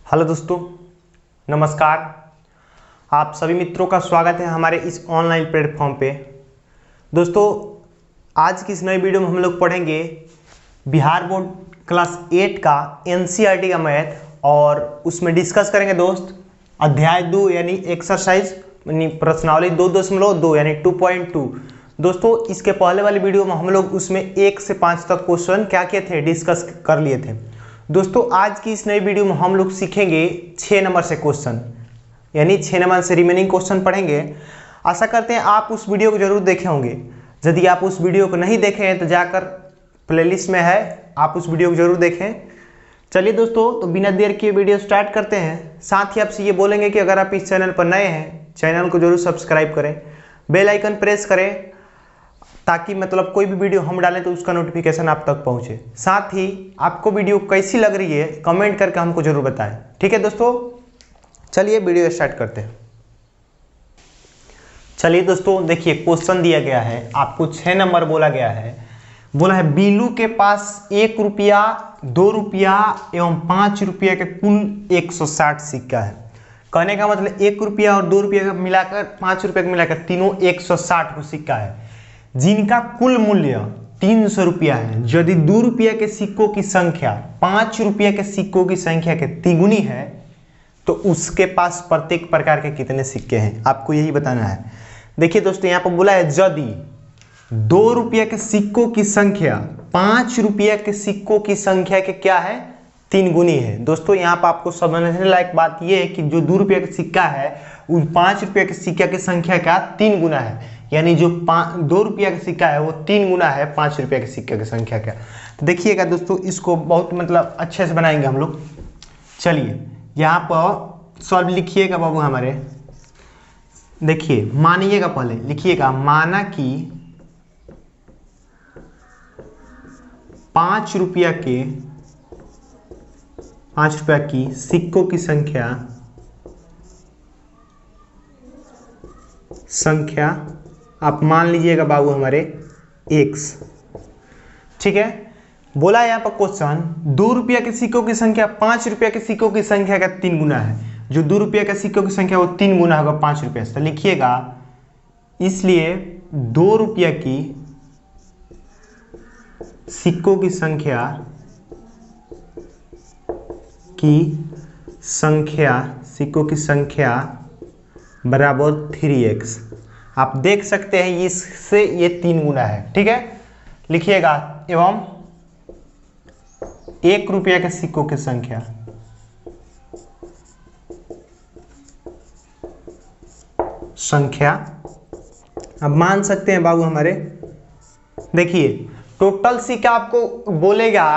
Hello दोस्तों, नमस्कार। आप सभी मित्रों का स्वागत है हमारे इस ऑनलाइन प्लेटफॉर्म पे। दोस्तों, आज की इस नई वीडियो में हम लोग पढ़ेंगे बिहार बोर्ड क्लास 8 का एनसीईआरटी का मैथ, और उसमें डिस्कस करेंगे दोस्त अध्याय 2 यानी एक्सरसाइज यानी प्रश्नावली 2.2 यानी 2.2। दोस्तों, इसके पहले वाली वीडियो में हम लोग उसमें 1 से 5 तक क्वेश्चन क्या किए थे, डिस्कस कर लिए थे। दोस्तों, आज की इस नई वीडियो में हम लोग सीखेंगे 6 नंबर से क्वेश्चन, यानी 6 नंबर से रिमेनिंग क्वेश्चन पढ़ेंगे। आशा करते हैं आप उस वीडियो को जरूर देखे होंगे। यदि आप उस वीडियो को नहीं देखे हैं तो जाकर प्लेलिस्ट में है, आप उस वीडियो को जरूर देखें। चलिए दोस्तों, तो बिना देर किए वीडियो स्टार्ट करते हैं। साथ ही आपसे ये बोलेंगे कि अगर आप इस चैनल पर नए हैं, चैनल को जरूर सब्सक्राइब करें, बेल आइकन प्रेस करें, ताकि मतलब कोई भी वीडियो हम डालें तो उसका नोटिफिकेशन आप तक पहुंचे। साथ ही आपको वीडियो कैसी लग रही है कमेंट करके हमको जरूर बताएं। ठीक है दोस्तों, चलिए वीडियो स्टार्ट करते हैं। चलिए दोस्तों, देखिए क्वेश्चन दिया गया है, आपको 6 नंबर बोला गया है। बोला है बीलू के पास 1 रुपया, 2 रुपया एवं 5 रुपया के कुल 160 सिक्का है। कहने का मतलब 1 रुपया और 2 रुपया मिलाकर 5 रुपया को मिलाकर तीनों 160 को सिक्का है, जिनका कुल मूल्य 300 रुपया है। यदि 2 रुपया के सिक्कों की संख्या 5 रुपया के सिक्कों की संख्या के तिगुनी है तो उसके पास प्रत्येक प्रकार के कितने सिक्के हैं, आपको यही बताना है। देखिए दोस्तों, यहाँ पर बोला है यदि 2 रुपया के सिक्कों की संख्या 5 रुपया के सिक्कों की संख्या के क्या है, 3 गुनी है। दोस्तों, यहाँ पर आपको समझने लायक बात यह है कि जो 2 रुपया का सिक्का है उन 5 रुपया के सिक्का की संख्या का 3 गुना है, यानी जो 2 रुपया का सिक्का है वो 3 गुना है 5 रुपया के सिक्के की संख्या का। तो देखिएगा दोस्तों, इसको बहुत मतलब अच्छे से बनाएंगे हम लोग। चलिए यहाँ पर सॉल्व लिखिएगा बाबू हमारे। देखिए, मानिएगा, पहले लिखिएगा माना कि 5 रुपया की सिक्कों की संख्या आप मान लीजिएगा बाबू हमारे x। ठीक है, बोला यहाँ पर क्वेश्चन 2 रुपया के सिक्कों की संख्या 5 रुपया के सिक्कों की संख्या का 3 गुना है। जो 2 रुपया के सिक्कों की संख्या वो 3 गुना होगा 5 रुपया से। तो लिखिएगा, इसलिए 2 रुपया की सिक्कों की संख्या बराबर 3x। आप देख सकते हैं इससे ये 3 गुना है। ठीक है, लिखिएगा एवं 1 रुपया के सिक्कों की संख्या अब मान सकते हैं बाबू हमारे। देखिए, टोटल सिक्का आपको बोलेगा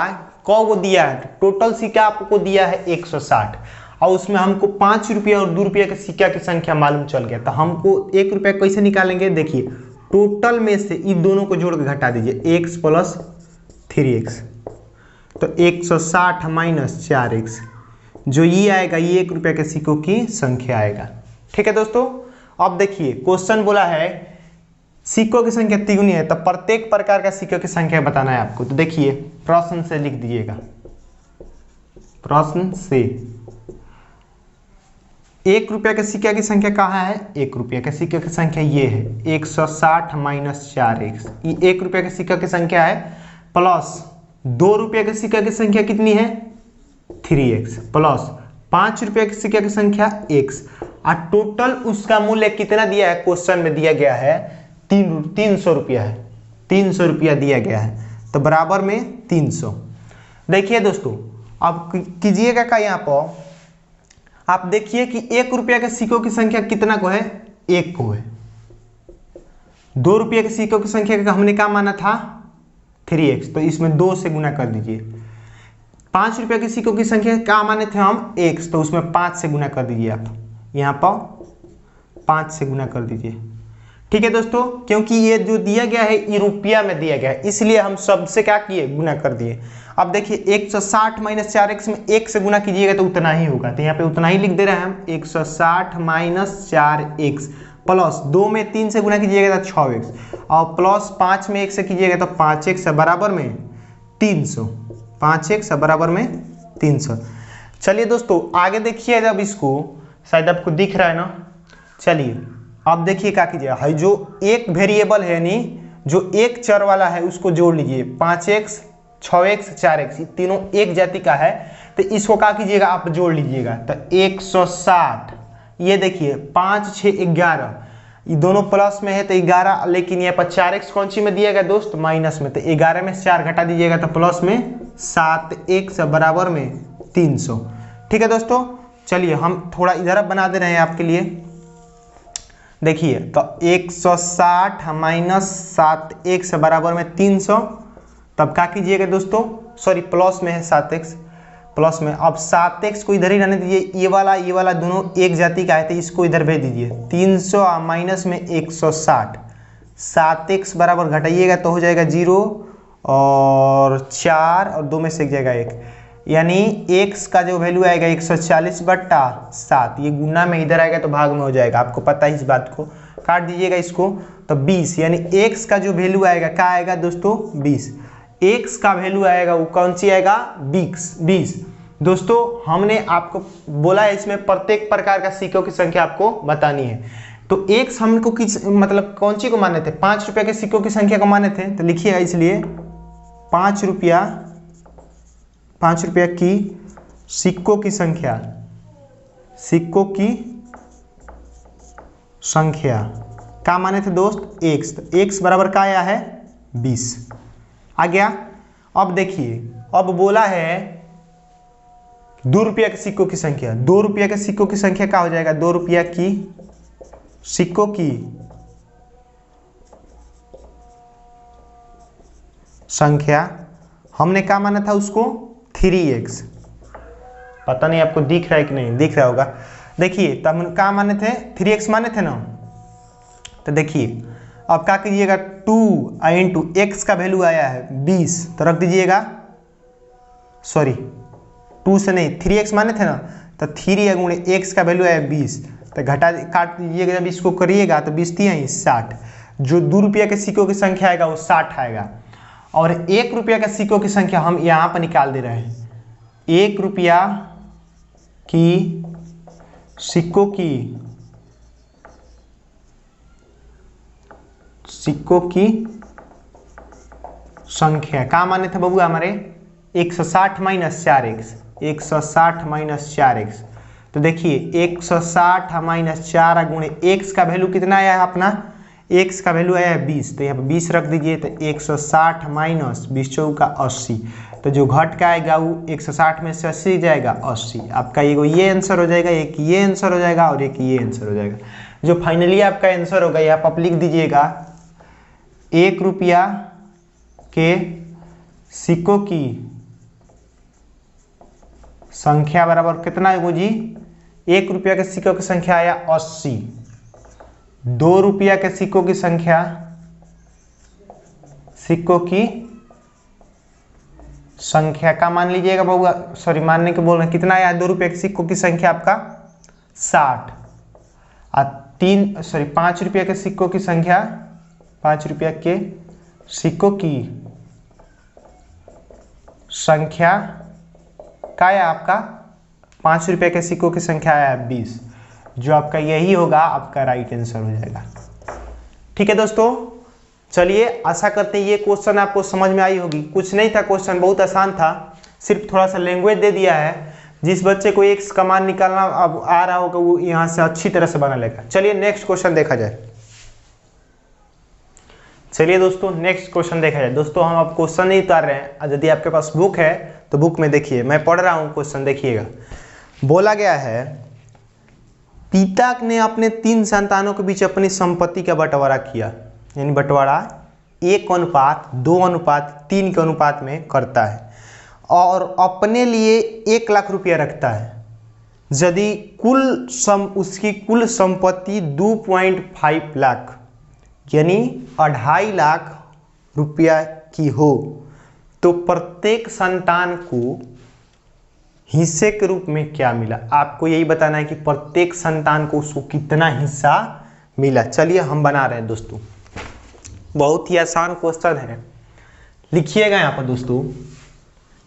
कौ दिया है, टोटल सिक्का आपको दिया है 160, और उसमें हमको 5 रुपया और 2 रुपया के सिक्का की संख्या मालूम चल गया। तो हमको 1 रुपया कैसे निकालेंगे, देखिए टोटल में से इन दोनों को जोड़ के घटा दीजिए, x प्लस 3x, तो 160 माइनस 4x, जो ये आएगा ये 1 रुपया के सिक्कों की संख्या आएगा। ठीक है दोस्तों, अब देखिए क्वेश्चन बोला है सिक्कों की संख्या तिगुनी है, तो प्रत्येक प्रकार का सिक्कों की संख्या बताना है आपको। तो देखिए प्रश्न से लिख दीजिएगा, प्रश्न से 1 रुपया के सिक्के की संख्या कहाँ है, 1 रुपया के सिक्के की संख्या ये है 160 माइनस 4x, ये 1 रुपया के सिक्के की संख्या है, प्लस 2 रुपया के सिक्के की संख्या कितनी है 3x, प्लस 5 रुपया के सिक्के की संख्या x, और टोटल उसका मूल्य कितना दिया है, क्वेश्चन में दिया गया है 300 रुपया है, 300 रुपया दिया गया है, तो बराबर में 300। देखिए दोस्तों, अब कीजिएगा का यहाँ पर आप देखिए कि 1 रुपया के सिक्कों की संख्या कितना को है, 1 को है। 2 रुपया के सिक्कों की संख्या का हमने क्या माना था 3x, तो इसमें 2 से गुना कर दीजिए। 5 रुपया के सिक्कों की संख्या क्या माने थे हम x, तो उसमें 5 से गुना कर दीजिए। आप यहाँ पर 5 से गुना कर दीजिए। ठीक है दोस्तों, क्योंकि ये जो दिया गया है ये रुपया में दिया गया है, इसलिए हम सबसे क्या किए, गुना कर दिए। अब देखिए 160 माइनस 4x में 1 से गुना कीजिएगा तो उतना ही होगा, तो यहाँ पे उतना ही लिख दे रहे हैं हम, 160 माइनस 4x, प्लस 2 में 3 से गुना कीजिएगा तो 6x, और प्लस 5 में 1 से कीजिएगा तो 5x बराबर में 300, 5x बराबर में 300। चलिए दोस्तों आगे देखिए, जब इसको शायद आपको दिख रहा है ना, चलिए अब देखिए क्या कीजिएगा, है जो एक वेरिएबल है यानी जो एक चर वाला है उसको जोड़ लीजिए। 5x 6x 4x ये तीनों एक जाति का है, तो इसको क्या कीजिएगा आप जोड़ लीजिएगा। तो 160, ये देखिए 5 6 11, ये दोनों प्लस में है तो 11, लेकिन यहाँ पर 4x कौन सी में दिया गया दोस्त, माइनस में, तो 11 में से 4 घटा दीजिएगा तो प्लस में 7x बराबर में 300। ठीक है दोस्तों, चलिए हम थोड़ा इधर अब बना दे रहे हैं आपके लिए। देखिए तो 160 माइनस 7x बराबर में 300, तब क्या कीजिएगा दोस्तों, सॉरी प्लस में है 7x, प्लस में अब 7x को इधर ही रहने दीजिए, ये वाला दोनों एक जाति का है तो इसको इधर भेज दीजिए। 300 माइनस में 160, 7x बराबर घटाइएगा तो हो जाएगा 0 और 4 और 2 में से एक जाएगा 1, यानी x का जो वैल्यू आएगा 140/7, ये गुना में इधर आएगा तो भाग में हो जाएगा, आपको पता है इस बात को। काट दीजिएगा इसको तो 20, यानी x का जो वैल्यू आएगा क्या आएगा दोस्तों 20, x का वैल्यू आएगा वो कौन सी आएगा 20। दोस्तों हमने आपको बोला है इसमें प्रत्येक प्रकार का सिक्कों की संख्या आपको बतानी है। तो x हमको किस मतलब कौन सी को माने थे, 5 रुपये के सिक्कों की संख्या को माने थे, तो लिखिएगा इसलिए 5 रुपया की सिक्कों की संख्या, सिक्कों की संख्या क्या माने थे दोस्त x, तो x बराबर क्या आया है 20 आ गया। अब देखिए अब बोला है 2 रुपया के सिक्कों की संख्या, 2 रुपया के सिक्कों की संख्या क्या हो जाएगा, 2 रुपया की सिक्कों की संख्या हमने क्या माना था उसको 3x, पता नहीं आपको दिख रहा है कि नहीं, दिख रहा होगा। देखिए तब हम क्या माने थे 3x माने थे ना, तो देखिए अब क्या कीजिएगा 2 इंटू x का वैल्यू आया है 20, तो रख दीजिएगा, सॉरी 2 से नहीं 3x माने थे ना, तो 3 गुणे x का वैल्यू आया 20, तो घटा काट दीजिएगा, जब इसको करिएगा तो 20 3 60, जो 2 रुपया के सिक्कों की संख्या आएगा वो 60 आएगा। और 1 रुपया के सिक्कों की संख्या हम यहाँ पर निकाल दे रहे हैं, 1 रुपया की सिक्कों की संख्या क्या माने थे बबुआ हमारे 160 माइनस 4x, 160 माइनस 4x, तो देखिए 160 माइनस 4 गुणे x का वैल्यू कितना आया है अपना, x का वैल्यू आया है 20, तो यहाँ पर 20 रख दीजिए, तो 160 माइनस 20 चौका 80, तो जो घट का आएगा वो 160 में से 80 जाएगा 80, आपका ये आंसर हो जाएगा, एक ये आंसर हो जाएगा और एक ये आंसर हो जाएगा। जो फाइनली आपका आंसर होगा यहाँ पर आप लिख दीजिएगा 1 रुपया के सिक्कों की संख्या बराबर कितना है जी, 1 रुपया के सिक्कों की संख्या आया 80, 2 रुपया के सिक्कों की संख्या, सिक्कों की संख्या का मान लीजिएगा बबुआ, सॉरी मानने के बोल रहे हैं, कितना आया 2 रुपये के सिक्कों की संख्या आपका 60, और 5 रुपये के सिक्कों की संख्या, 5 रुपया के सिक्कों की संख्या क्या है आपका, 5 रुपये के सिक्कों की संख्या है 20, जो आपका यही होगा आपका राइट आंसर हो जाएगा। ठीक है दोस्तों, चलिए आशा करते हैं ये क्वेश्चन आपको समझ में आई होगी। कुछ नहीं था क्वेश्चन, बहुत आसान था, सिर्फ थोड़ा सा लैंग्वेज दे दिया है। जिस बच्चे को x का मान निकालना अब आ रहा होगा वो यहाँ से अच्छी तरह से बना लेगा। चलिए नेक्स्ट क्वेश्चन देखा जाए। चलिए दोस्तों नेक्स्ट क्वेश्चन देखा जाए। दोस्तों हम अब क्वेश्चन नहीं उतार रहे हैं, यदि आपके पास बुक है तो बुक में देखिए, मैं पढ़ रहा हूँ क्वेश्चन, देखिएगा। बोला गया है पिता ने अपने 3 संतानों के बीच अपनी संपत्ति का बंटवारा किया, यानी बंटवारा 1:2:3 के अनुपात में करता है और अपने लिए 1 लाख रुपया रखता है। यदि उसकी कुल संपत्ति 2.5 लाख यानी 2.5 लाख रुपया की हो तो प्रत्येक संतान को हिस्से के रूप में क्या मिला। आपको यही बताना है कि प्रत्येक संतान को उसको कितना हिस्सा मिला। चलिए हम बना रहे हैं दोस्तों, बहुत ही आसान क्वेश्चन है, लिखिएगा यहाँ पर दोस्तों।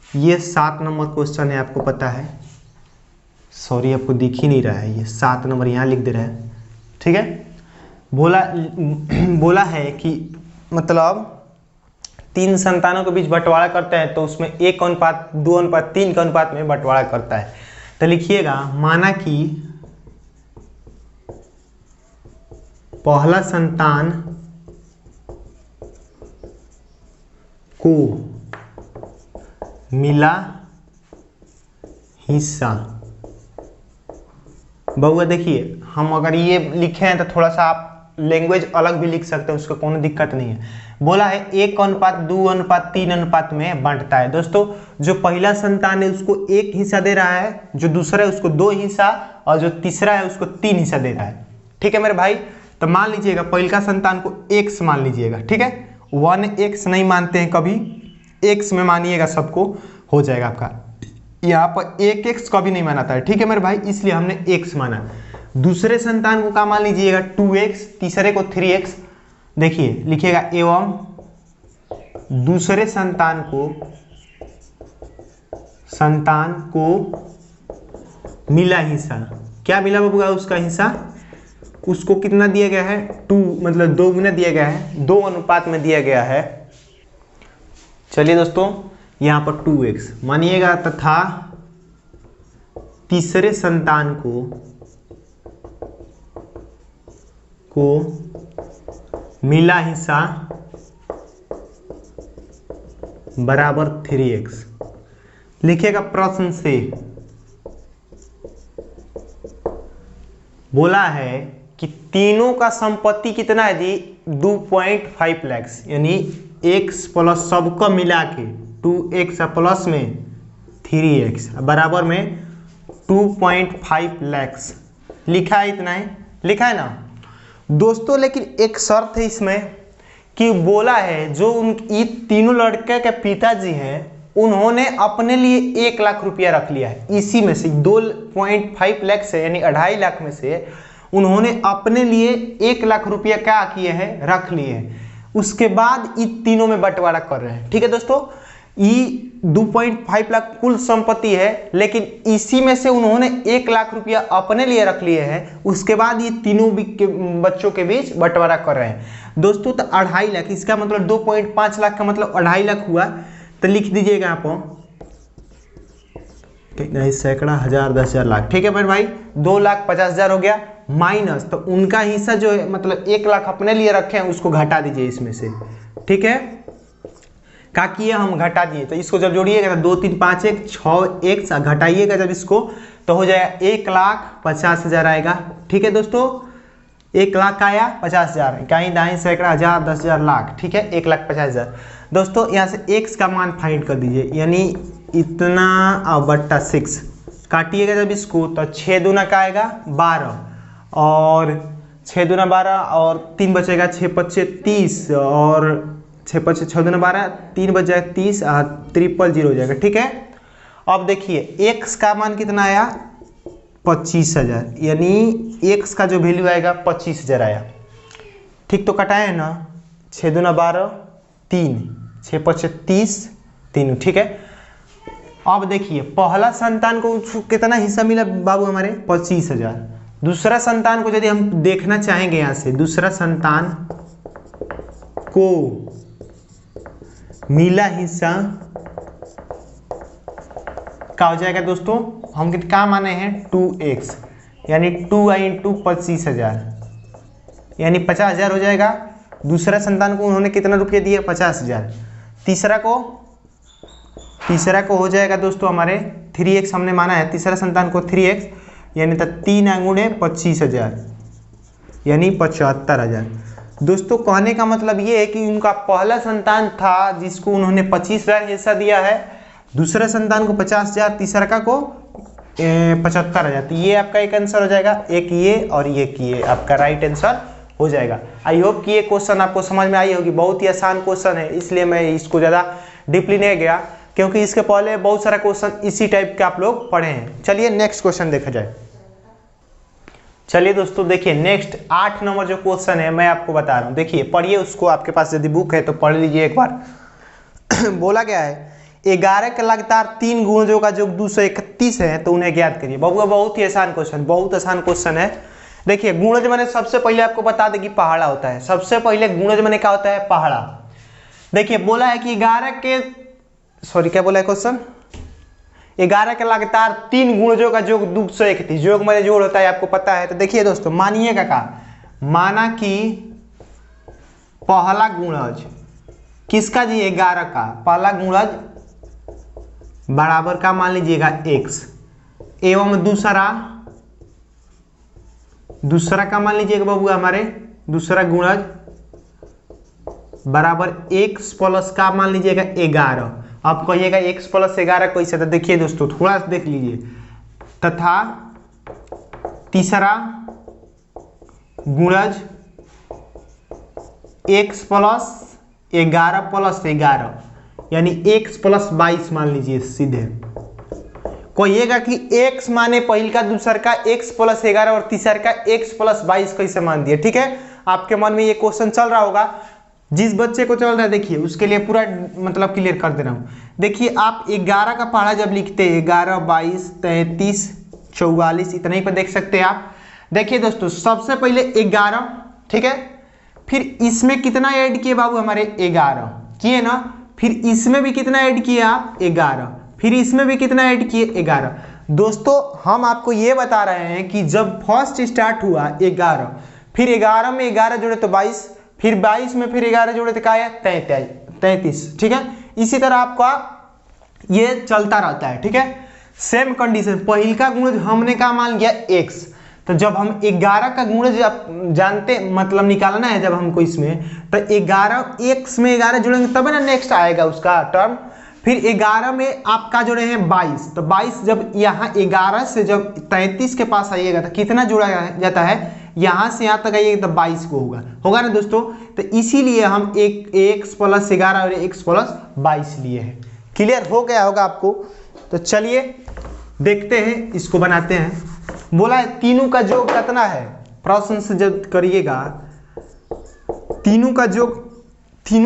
ये 7 नंबर क्वेश्चन है, आपको पता है सॉरी आपको दिख ही नहीं रहा है, ये 7 नंबर यहाँ लिख दे रहा है, ठीक है। बोला है कि मतलब 3 संतानों के बीच बंटवारा करता है तो उसमें 1:2:3 के अनुपात में बंटवारा करता है। तो लिखिएगा, माना कि पहला संतान को मिला हिस्सा। बउआ देखिए, हम अगर ये लिखे हैं तो थोड़ा सा आप लैंग्वेज अलग भी लिख सकते हैं, उसको कोई दिक्कत नहीं है। बोला है 1:2:3 अनुपात में बांटता है। दोस्तों जो पहला संतान है उसको 1 हिस्सा दे रहा है, जो दूसरा है उसको 2 हिस्सा, और जो तीसरा है उसको 3 हिस्सा दे रहा है, ठीक है मेरे भाई। तो मान लीजिएगा पहला संतान को x मान लीजिएगा, ठीक है। 1x नहीं मानते हैं कभी, x में मानिएगा, सबको हो जाएगा आपका। यहाँ पर 1x कभी नहीं माना था, ठीक है मेरे भाई, इसलिए हमने x माना। दूसरे संतान को क्या मान लीजिएगा 2x, तीसरे को 3x। देखिए लिखिएगा, एवं दूसरे संतान को मिला हिस्सा। क्या मिला बाबूगा उसका हिस्सा? उसको कितना दिया गया है? 2, मतलब 2 गुना दिया गया है, 2 अनुपात में दिया गया है। चलिए दोस्तों, यहाँ पर 2x मानिएगा, तथा तीसरे संतान को मिला हिस्सा बराबर 3x। लिखिएगा प्रश्न से बोला है कि तीनों का संपत्ति कितना है जी? 2.5 लाख, यानी x प्लस सबका मिला के 2x प्लस में 3x बराबर में 2.5 लाख लिखा है। इतना ही लिखा है ना दोस्तों। लेकिन एक शर्त है इसमें कि बोला है जो ये तीनों लड़के के पिताजी हैं उन्होंने अपने लिए 1 लाख रुपया रख लिया है। इसी में से 2.5 लाख से, यानी 2.5 लाख में से उन्होंने अपने लिए 1 लाख रुपया क्या किए हैं? रख लिए हैं। उसके बाद ये तीनों में बंटवारा कर रहे हैं, ठीक है दोस्तों। ये 2.5 लाख कुल संपत्ति है, लेकिन इसी में से उन्होंने 1 लाख रुपया अपने लिए रख लिए हैं। उसके बाद ये तीनों बच्चों के बीच बंटवारा कर रहे हैं दोस्तों। तो 2.5 लाख, इसका मतलब 2.5 लाख का मतलब 2.5 लाख हुआ। तो लिख दीजिएगा आप नहीं, सैकड़ा, हजार, 10,000, लाख, ठीक है मेरे भाई। 2,50,000 हो गया माइनस, तो उनका हिस्सा जो है मतलब 1 लाख अपने लिए रखे हैं उसको घटा दीजिए इसमें से, ठीक है। क्या किए हम? घटा दिए। तो इसको जब जोड़िएगा तो 2, 3, 5, 1, 6 एक घटाइएगा जब इसको, तो हो जाएगा 1,50,000 आएगा, ठीक है दोस्तों। 1 लाख आया, 50,000, कहीं दाएं सैकड़ा, हजार, 10,000, लाख, ठीक है। 1,50,000 दोस्तों। यहाँ से x का मान फाइंड कर दीजिए, यानी इतना बट्टा 6 काटिएगा जब इसको, तो 6 दूना का आएगा 12, और 6 दूना 12 और 3 बचेगा, 6 5 30, और 6 5 6 दूना 12, 3 बच जाएगा 30, 000 हो जाएगा, ठीक है। अब देखिए x का मान कितना आया? 25,000, यानी x का जो वैल्यू आएगा 25,000 आया, ठीक। तो कटाए ना, 6 दूना 12, 3, 6 5 30, 3, ठीक है। अब देखिए पहला संतान को कितना हिस्सा मिला बाबू हमारे? 25,000। दूसरा संतान को यदि हम देखना चाहेंगे, यहाँ से दूसरा संतान को मिला हिस्सा क्या हो जाएगा दोस्तों? हम क्या माने हैं? 2x, यानी 2 × 25,000, यानी 50,000 हो जाएगा। दूसरा संतान को उन्होंने कितना रुपया दिया? 50,000। तीसरा को हो जाएगा दोस्तों हमारे 3x हमने माना है, तीसरा संतान को 3x, यानी 3 × 25,000, यानी 75,000। दोस्तों कहने का मतलब ये है कि उनका पहला संतान था जिसको उन्होंने 25,000 हिस्सा दिया है, दूसरा संतान को 50,000, तीसरा का को 75,000। तो ये आपका एक आंसर हो जाएगा, एक ये और ये आपका राइट आंसर हो जाएगा। आई होप कि ये क्वेश्चन आपको समझ में आई होगी। बहुत ही आसान क्वेश्चन है, इसलिए मैं इसको ज़्यादा डीपली नहीं गया, क्योंकि इसके पहले बहुत सारा क्वेश्चन इसी टाइप के आप लोग पढ़े हैं। चलिए नेक्स्ट क्वेश्चन देखा जाए। चलिए दोस्तों देखिए, नेक्स्ट 8 नंबर जो क्वेश्चन है मैं आपको बता रहा हूँ। देखिए पढ़िए उसको, आपके पास यदि बुक है तो पढ़ लीजिए एक बार। बोला गया है 11 के लगातार 3 गुणजों का योग 231 है, तो उन्हें ज्ञात करिए। बबुआ बहुत ही आसान क्वेश्चन, बहुत आसान क्वेश्चन है। देखिए गुणज माने सबसे पहले आपको बता दें कि पहाड़ा होता है। सबसे पहले गुणज माने क्या होता है? पहाड़ा। देखिए बोला है कि 11 के क्या बोला है क्वेश्चन? 11 के लगातार 3 गुणजों का योग 231। योग माने जोड़ होता है, आपको पता है। तो देखिए दोस्तों मानिएगा का, माना कि पहला गुणज किसका जी? 11 का। पहला गुणज बराबर का मान लीजिएगा x, एवं दूसरा का मान लीजिएगा बाबू हमारे दूसरा गुणज बराबर x प्लस का मान लीजिएगा 11। आप कहिएगा x प्लस 11 कैसे? तो देखिए दोस्तों थोड़ा सा देख लीजिए। तथा तीसरा गुणज x प्लस 11 यानी x प्लस 22 मान लीजिए। सीधे कहिएगा कि x माने पहल का दूसर का x प्लस 11 और तीसर का x प्लस 22 कैसे मान दिए? ठीक है, आपके मन में ये क्वेश्चन चल रहा होगा। जिस बच्चे को चल रहा है देखिए उसके लिए पूरा मतलब क्लियर कर दे रहा हूँ। देखिए आप 11 का पहाड़ा जब लिखते हैं 11, 22, 33, 44 इतना ही पर देख सकते हैं आप। देखिए दोस्तों सबसे पहले 11, ठीक है, फिर इसमें कितना ऐड किए बाबू? हमारे 11 किए ना। फिर इसमें भी कितना ऐड किए आप? 11। फिर इसमें भी कितना ऐड किए? 11। दोस्तों हम आपको ये बता रहे हैं कि जब फर्स्ट स्टार्ट हुआ 11, फिर 11 में 11 जोड़े तो 22, फिर 22 में फिर 11 जोड़े तो क्या है? 33। ठीक है, इसी तरह आपका ये चलता रहता है। ठीक है, सेम कंडीशन। पहिल का गुणज हमने क्या मान लिया? x। तो जब हम 11 का गुणज जानते मतलब निकालना है जब हमको इसमें, तो 11 x में 11 जोड़ेंगे तब ना नेक्स्ट आएगा उसका टर्म। फिर 11 में आपका जोड़े हैं 22, तो 22 जब यहाँ 11 से जब 33 के पास आइएगा तो कितना जोड़ा जाता है? यहाँ से यहाँ तक आइएगा तो 22 को होगा ना दोस्तों। तो इसीलिए हम एक x प्लस 11 और x प्लस 22 लिए हैं। क्लियर हो गया होगा आपको। तो चलिए देखते हैं, इसको बनाते हैं। बोला है तीनों का योग कितना है? प्रश्न से जब करिएगा तीनों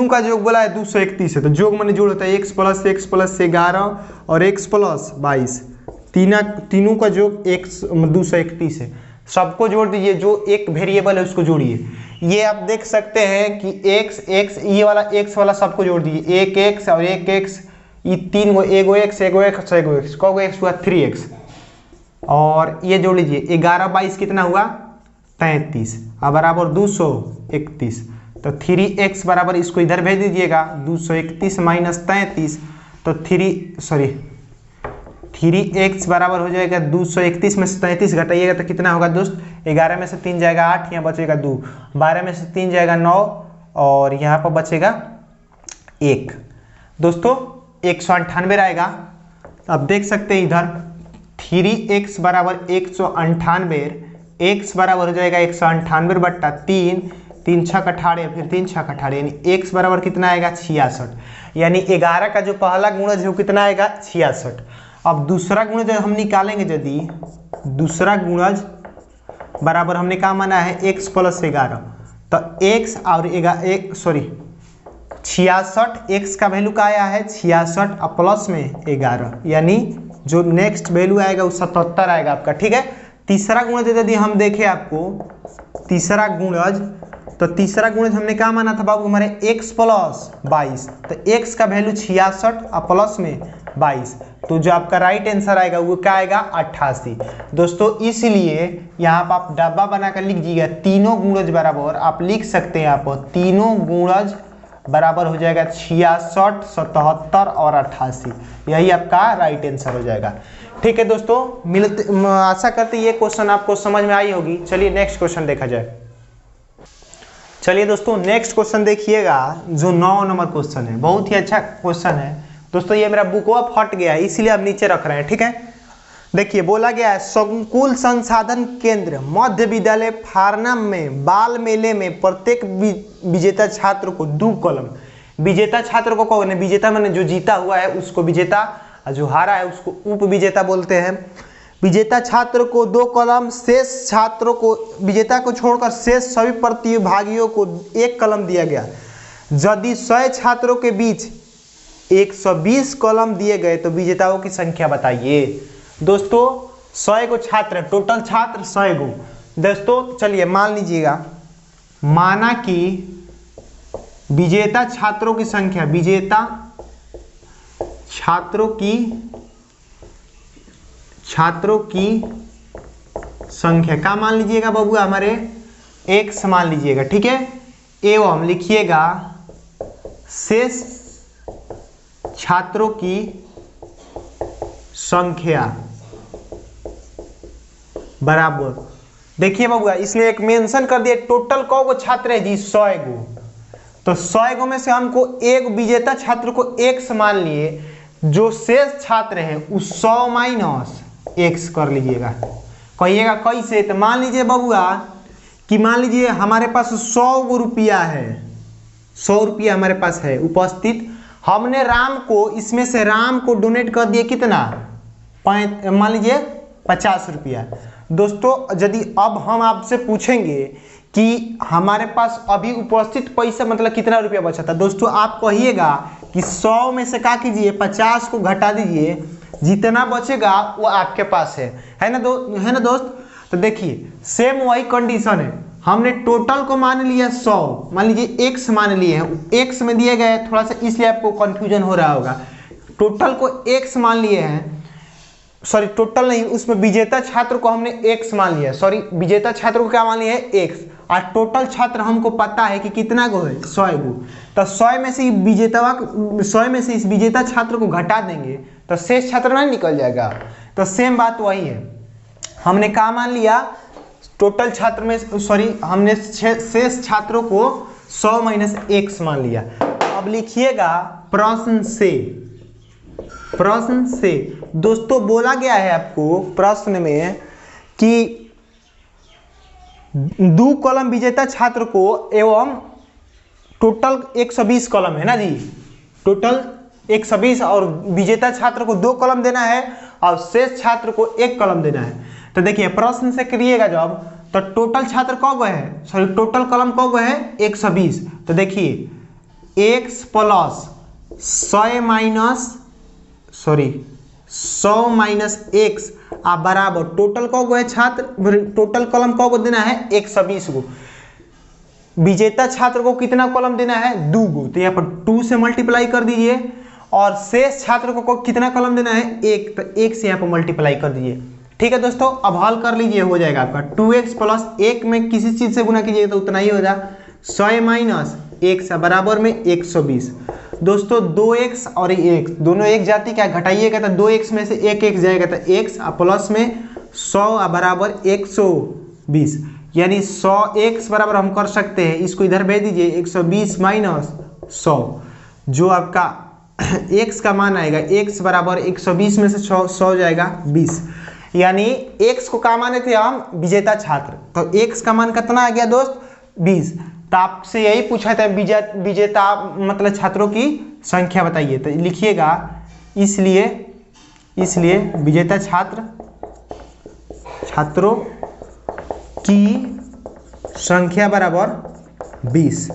का योग बोला है 231 है, तो योग माने जोड़ होता है x प्लस 11 और x प्लस 22। तीनों का योग 231 है। सबको जोड़ दीजिए, जो एक वेरिएबल है उसको जोड़िए। ये आप देख सकते हैं कि x ये वाला x वाला सबको जोड़ दीजिए। एक x और एक x, ये तीन गो, एगो x कगो x हुआ 3x। और ये जोड़ लीजिए 11, 22 कितना हुआ? 33 और बराबर 231। तो 3x बराबर, इसको इधर भेज दीजिएगा, 231 माइनस 33, तो 3x बराबर हो जाएगा 231 में से 33 घटाइएगा तो कितना होगा दोस्त? 11 में से 3 जाएगा 8, यहाँ बचेगा 2, 12 में से 3 जाएगा 9 और यहाँ पर बचेगा 1। दोस्तों 198 रहेगा। अब देख सकते हैं इधर 3x बराबर 198, x बराबर हो जाएगा 198 बट्टा 3, 3 छक 18, फिर 3 छक 18, यानी x बराबर कितना आएगा? 66। यानी 11 का जो पहला गुणज है वो कितना आएगा? 66। अब दूसरा गुणज हम निकालेंगे, यदि दूसरा गुणज बराबर हमने क्या माना है? x प्लस 11, तो x और 66, x का वैल्यू क्या आया है? 66 और प्लस में 11, यानी जो नेक्स्ट वैल्यू आएगा वो 77 आएगा आपका। ठीक है, तीसरा गुणज यदि हम देखें आपको तीसरा गुणज, तो तीसरा गुणज हमने क्या माना था बाबू? हमारे x प्लस 22, तो x का वैल्यू 66 और प्लस में 22, तो जो आपका राइट आंसर आएगा वो क्या आएगा? 88। दोस्तों इसलिए यहाँ पर आप डब्बा बनाकर लिख दीजिएगा तीनों गुणज बराबर, आप लिख सकते हैं यहाँ पर तीनों गुणज बराबर हो जाएगा 66, 77 और 88। यही आपका राइट आंसर हो जाएगा। ठीक है दोस्तों, आशा करते ये क्वेश्चन आपको समझ में आई होगी। चलिए नेक्स्ट क्वेश्चन देखा जाए। चलिए दोस्तों नेक्स्ट क्वेश्चन देखिएगा, जो 9 नंबर क्वेश्चन है, बहुत ही अच्छा क्वेश्चन है दोस्तों। ये मेरा बुकवा फट गया है इसीलिए अब नीचे रख रहे हैं। ठीक है, देखिए बोला गया है संकुल संसाधन केंद्र मध्य विद्यालय फारना में बाल मेले में प्रत्येक विजेता छात्र को 2 कलम, विजेता छात्र को कौन है? विजेता माने जो जीता हुआ है उसको विजेता, और जो हारा है उसको उप विजेता बोलते हैं। विजेता छात्र को 2 कलम, शेष छात्रों को, विजेता को छोड़कर शेष सभी प्रतिभागियों को 1 कलम दिया गया। यदि 100 छात्रों के बीच 120 कॉलम दिए गए तो विजेताओं की संख्या बताइए। दोस्तों 100 गो छात्र हैं, टोटल छात्र 100 गो। दोस्तों चलिए मान लीजिएगा, माना कि विजेता छात्रों की संख्या, विजेता छात्रों की संख्या क्या मान लीजिएगा बबुआ, हमारे x मान लीजिएगा, ठीक है। एवं लिखिएगा शेष छात्रों की संख्या बराबर, देखिए बबुआ इसने एक मेंशन कर दिया, टोटल कौ गो छात्र है जी 100 गो, तो 100 गो में से हमको एक विजेता छात्र को x मान लिए, जो शेष छात्र है उस 100 माइनस x कर लीजिएगा। कहिएगा कैसे, तो मान लीजिए बबुआ कि मान लीजिए हमारे पास 100 गो रुपया है, 100 रुपया हमारे पास है उपस्थित, हमने राम को, इसमें से राम को डोनेट कर दिए कितना, मान लीजिए 50 रुपया। दोस्तों यदि अब हम आपसे पूछेंगे कि हमारे पास अभी उपस्थित पैसा मतलब कितना रुपया बचा था, दोस्तों आप कहिएगा कि 100 में से क्या कीजिए 50 को घटा दीजिए, जितना बचेगा वो आपके पास है ना दोस्त। तो देखिए सेम वही कंडीशन है, हमने टोटल को मान लिया 100, मान लीजिए x मान लिए हैं, x में दिए गए थोड़ा सा इसलिए आपको कंफ्यूजन हो रहा होगा, टोटल को x मान लिए हैं, सॉरी टोटल नहीं, उसमें विजेता छात्र को हमने x मान लिया, सॉरी विजेता छात्र को क्या मान लिया है x, और टोटल छात्र हमको पता है कि कितना गो है 100 गो, तो 100 में से इस विजेता छात्र को घटा देंगे तो शेष छात्र नहीं निकल जाएगा। तो सेम बात वही है, हमने क्या मान लिया, टोटल छात्र में सॉरी हमने शेष छात्रों को 100 माइनस x मान लिया। अब लिखिएगा प्रश्न से दोस्तों बोला गया है आपको प्रश्न में कि 2 कॉलम विजेता छात्र को एवं टोटल 120 कॉलम है ना जी, टोटल 120 और विजेता छात्र को 2 कॉलम देना है और शेष छात्र को 1 कॉलम देना है। तो देखिए प्रश्न से करिएगा जब, तो टोटल छात्र कौ गो है, सॉरी टोटल कॉलम कौ गो है 120, तो देखिए x प्लस 100 माइनस x आ बराबर टोटल कौ गो है छात्र, टोटल कॉलम कौ गो देना है 120 गो, विजेता छात्र को कितना कॉलम देना है 2 गो, तो यहाँ पर 2 से मल्टीप्लाई कर दीजिए, और शेष छात्र को कितना कॉलम देना है 1, तो 1 से यहाँ पर मल्टीप्लाई कर दीजिए। ठीक है दोस्तों, अब हल कर लीजिए, हो जाएगा आपका 2x प्लस 1 में किसी चीज से गुना कीजिएगा तो उतना ही हो जाए, 100 माइनस x बराबर में 120। दोस्तों 2x और 1 दोनों एक जाति क्या घटाइएगा तो 2x में से 1 जाएगा तो x, प्लस में 100 बराबर 120, यानी 100x बराबर हम कर सकते हैं, इसको इधर भेज दीजिए 120 माइनस 100, जो आपका x का मान आएगा, x बराबर 120 में से 100 जाएगा 20, यानी x को क्या माने थे हम विजेता छात्र, तो x का मान कितना आ गया दोस्त 20। तो आपसे यही पूछा था विजेता मतलब छात्रों की संख्या बताइए, तो लिखिएगा इसलिए विजेता छात्रों की संख्या बराबर 20,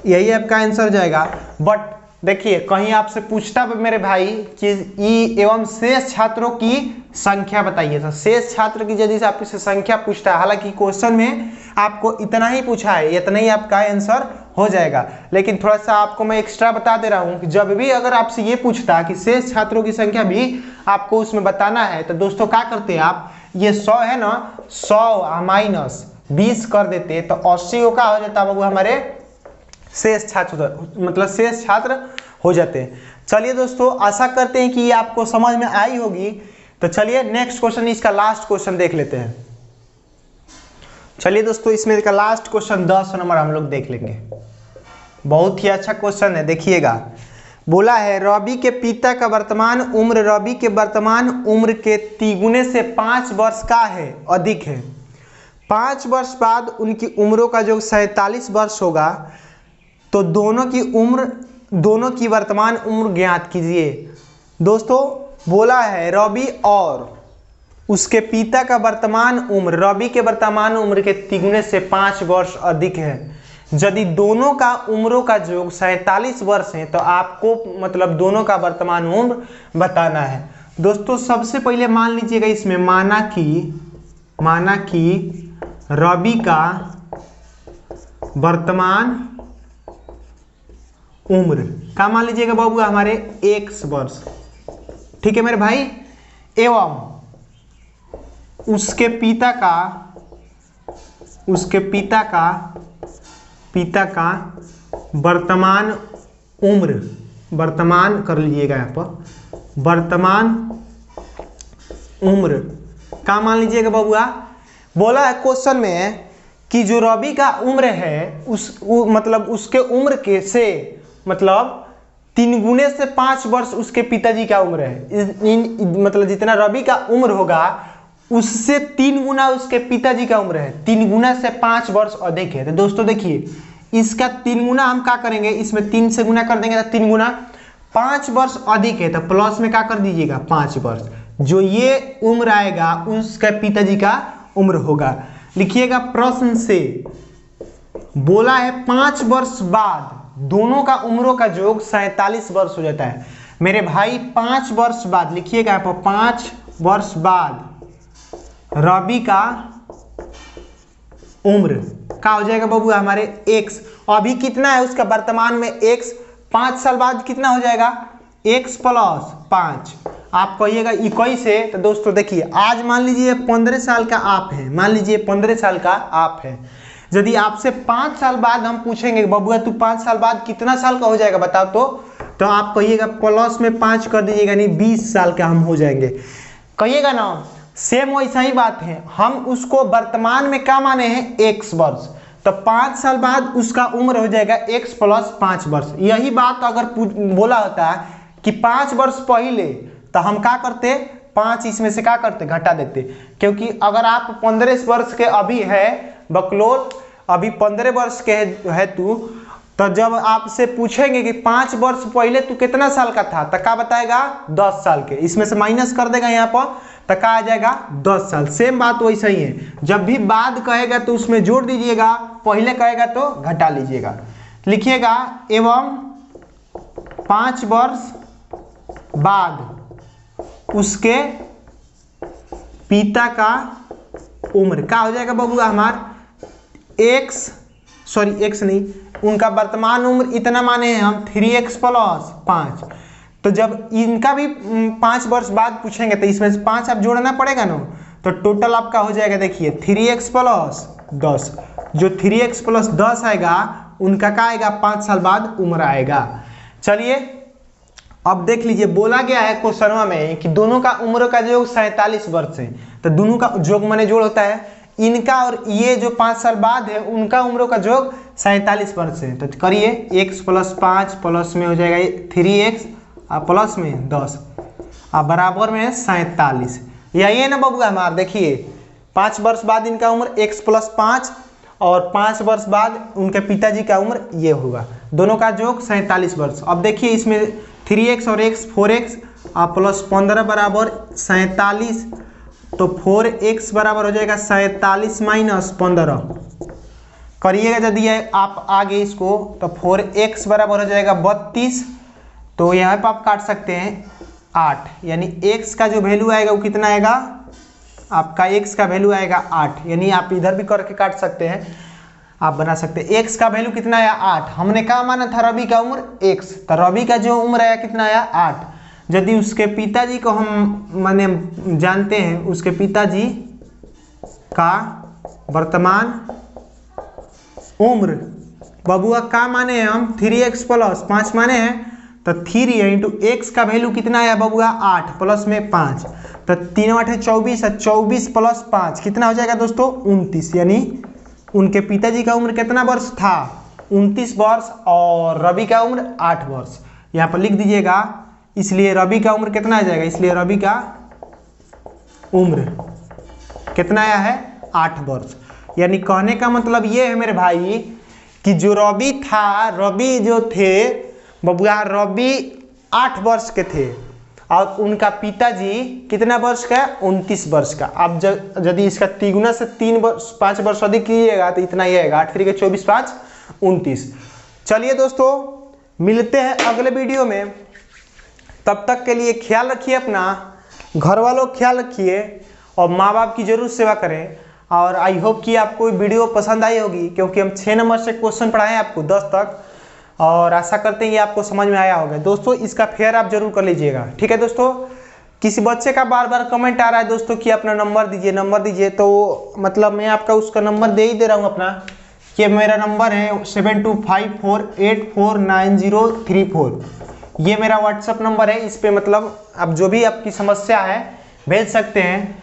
यही आपका आंसर जाएगा। बट देखिए कहीं आपसे पूछता मेरे भाई कि ई एवं शेष छात्रों की संख्या बताइए, तो शेष छात्र की यदि से आपसे संख्या पूछता है, हालांकि क्वेश्चन में आपको इतना ही पूछा है, इतना ही आपका आंसर हो जाएगा, लेकिन थोड़ा सा आपको मैं एक्स्ट्रा बता दे रहा हूं कि जब भी अगर आपसे ये पूछता कि शेष छात्रों की संख्या भी आपको उसमें बताना है, तो दोस्तों क्या करते हैं आप, ये 100 है ना, 100 माइनस 20 कर देते तो 80 का हो जाता बाबू हमारे शेष छात्र, मतलब शेष छात्र हो जाते हैं। चलिए दोस्तों आशा करते हैं कि ये आपको समझ में आई होगी। तो चलिए नेक्स्ट क्वेश्चन, इसका लास्ट क्वेश्चन देख लेते हैं। चलिए दोस्तों इसमें का लास्ट क्वेश्चन 10 नंबर हम लोग देख लेंगे, बहुत ही अच्छा क्वेश्चन है। देखिएगा बोला है रवि के पिता का वर्तमान उम्र रवि के वर्तमान उम्र के तिगुने से 5 वर्ष का है अधिक है, 5 वर्ष बाद उनकी उम्रों का जो 47 वर्ष होगा, तो दोनों की वर्तमान उम्र ज्ञात कीजिए। दोस्तों बोला है रवि और उसके पिता का वर्तमान उम्र रवि के वर्तमान उम्र के तिगुने से 5 वर्ष अधिक है, यदि दोनों का उम्रों का योग 47 वर्ष है तो आपको मतलब दोनों का वर्तमान उम्र बताना है। दोस्तों सबसे पहले मान लीजिएगा इसमें माना कि रवि का वर्तमान उम्र का मान लीजिएगा बाबू हमारे x वर्ष, ठीक है मेरे भाई, एवं उसके पिता का वर्तमान उम्र, वर्तमान कर लीजिएगा यहाँ पर वर्तमान उम्र का मान लीजिएगा बाबूआ। बोला है क्वेश्चन में कि जो रवि का उम्र है मतलब उसके उम्र के से मतलब 3 गुने से 5 वर्ष उसके पिताजी का उम्र है। मतलब जितना रवि का उम्र होगा उससे 3 गुना उसके पिताजी का उम्र है। 3 गुना से 5 वर्ष अधिक है। तो दोस्तों देखिए इसका 3 गुना हम क्या करेंगे, इसमें 3 से गुना कर देंगे तो 3 गुना 5 वर्ष अधिक है, तो प्लस में क्या कर दीजिएगा 5 वर्ष। जो ये उम्र आएगा उसके पिताजी का उम्र होगा। लिखिएगा प्रश्न से बोला है 5 वर्ष बाद दोनों का उम्रों का योग 47 वर्ष हो जाता है। मेरे भाई 5 वर्ष बाद लिखिएगा यहाँ पर 5 वर्ष बाद रवि का उम्र क्या हो जाएगा बाबू हमारे x। अभी कितना है उसका वर्तमान में x, 5 साल बाद कितना हो जाएगा x प्लस 5। आप कहिएगा 21 है। तो दोस्तों देखिए आज मान लीजिए 15 साल का आप है, मान लीजिए 15 साल का आप है। यदि आपसे 5 साल बाद हम पूछेंगे बबुआ तू 5 साल बाद कितना साल का हो जाएगा बताओ, तो आप कहिएगा प्लस में 5 कर दीजिएगा, यानी 20 साल का हम हो जाएंगे। कहिएगा ना सेम वैसा ही बात है, हम उसको वर्तमान में क्या माने हैं x वर्ष, तो 5 साल बाद उसका उम्र हो जाएगा x प्लस 5 वर्ष। यही बात अगर बोला होता है कि 5 वर्ष पहले तो हम क्या करते 5 इसमें से क्या करते घटा देते, क्योंकि अगर आप 15 वर्ष के अभी है बकलोल, अभी 15 वर्ष के है तू, तो जब आपसे पूछेंगे कि 5 वर्ष पहले तू कितना साल का था तो क्या बताएगा 10 साल के, इसमें से माइनस कर देगा यहाँ पर तो क्या आ जाएगा 10 साल। सेम बात वैसा ही है, जब भी बाद कहेगा तो उसमें जोड़ दीजिएगा, पहले कहेगा तो घटा लीजिएगा। लिखिएगा एवं 5 वर्ष बाद उसके पिता का उम्र क्या हो जाएगा बबुआ हमारा x नहीं, उनका वर्तमान उम्र इतना माने हैं हम 3x प्लस 5। तो जब इनका भी 5 वर्ष बाद पूछेंगे तो इसमें से 5 आप जोड़ना पड़ेगा ना, तो टोटल आपका हो जाएगा देखिए 3x प्लस 10। जो 3x प्लस 10 आएगा उनका क्या आएगा 5 साल बाद उम्र आएगा। चलिए अब देख लीजिए बोला गया है क्वेश्चन में कि दोनों का उम्र का योग 47 वर्ष है, तो दोनों का योग माने जोड़ होता है इनका और ये जो 5 साल बाद है उनका उम्रों का योग 47 वर्ष है। तो करिए x प्लस 5 प्लस में हो जाएगा 3x और प्लस में 10 और बराबर में 47। यही है ना बबुआ हमारा। देखिए 5 वर्ष बाद इनका उम्र x प्लस 5 और 5 वर्ष बाद उनके पिताजी का उम्र ये होगा, दोनों का योग 47 वर्ष। अब देखिए इसमें 3x और x 4x और प्लस 15 बराबर 47, तो 4x बराबर हो जाएगा 47 माइनस 15। करिएगा यदि आप आगे इसको तो 4x बराबर हो जाएगा 32, तो यहाँ पर आप काट सकते हैं 8, यानी x का जो वैल्यू आएगा वो कितना आएगा आपका x का वैल्यू आएगा 8, यानी आप इधर भी करके काट सकते हैं, आप बना सकते हैं। x का वैल्यू कितना आया 8, हमने कहा माना था रवि का उम्र x, तो रवि का जो उम्र आया कितना आया 8। यदि उसके पिताजी को हम माने जानते हैं, उसके पिताजी का वर्तमान उम्र बबुआ का माने हैं हम 3x प्लस 5 माने हैं, तो 3 इंटू x का वैल्यू कितना आया बबुआ 8 प्लस में 5, तो 3 8 24 है, 24 प्लस 5 कितना हो जाएगा दोस्तों 29। यानी उनके पिताजी का उम्र कितना वर्ष था 29 वर्ष और रवि का उम्र 8 वर्ष। यहाँ पर लिख दीजिएगा, इसलिए रवि का उम्र कितना आ जाएगा, इसलिए रवि का उम्र कितना आया है 8 वर्ष। यानी कहने का मतलब ये है मेरे भाई कि जो रवि था, रवि जो थे बबुआ रवि 8 वर्ष के थे और उनका पिताजी कितना वर्ष का 29 वर्ष का। अब यदि इसका तिगुना से 5 वर्ष अधिक कीजिएगा तो इतना ही आएगा, 8 3 के 24 5 29। चलिए दोस्तों, मिलते हैं अगले वीडियो में। तब तक के लिए ख्याल रखिए अपना, घर वालों का ख्याल रखिए और माँ बाप की जरूर सेवा करें। और आई होप कि आपको वीडियो पसंद आई होगी, क्योंकि हम 6 नंबर से क्वेश्चन पढ़ाए आपको 10 तक, और आशा करते हैं कि आपको समझ में आया होगा। दोस्तों इसका फेयर आप जरूर कर लीजिएगा, ठीक है दोस्तों। किसी बच्चे का बार बार कमेंट आ रहा है दोस्तों कि अपना नंबर दीजिए, तो मतलब मैं आपका उसका नंबर दे ही दे रहा हूँ अपना। ये मेरा नंबर है 7254849034। ये मेरा व्हाट्सअप नंबर है। इस पे मतलब अब जो भी आपकी समस्या है भेज सकते हैं,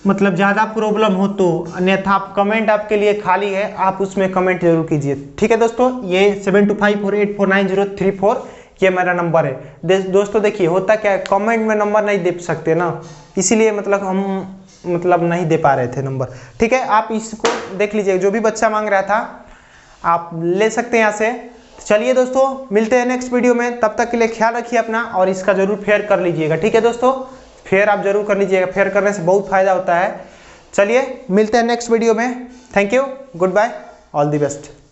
मतलब ज़्यादा प्रॉब्लम हो तो, अन्यथा आप कमेंट आपके लिए खाली है, आप उसमें कमेंट जरूर कीजिए, ठीक है दोस्तों। ये 7254849034 ये मेरा नंबर है। दोस्तों देखिए होता क्या है, कमेंट में नंबर नहीं दे सकते ना, इसीलिए मतलब हम नहीं दे पा रहे थे नंबर, ठीक है। आप इसको देख लीजिए, जो भी बच्चा मांग रहा था आप ले सकते हैं यहाँ से। चलिए दोस्तों, मिलते हैं नेक्स्ट वीडियो में। तब तक के लिए ख्याल रखिए अपना और इसका जरूर फेयर कर लीजिएगा, ठीक है दोस्तों। फेयर आप जरूर कर लीजिएगा, फेयर करने से बहुत फायदा होता है। चलिए मिलते हैं नेक्स्ट वीडियो में। Thank you, good bye, all the best.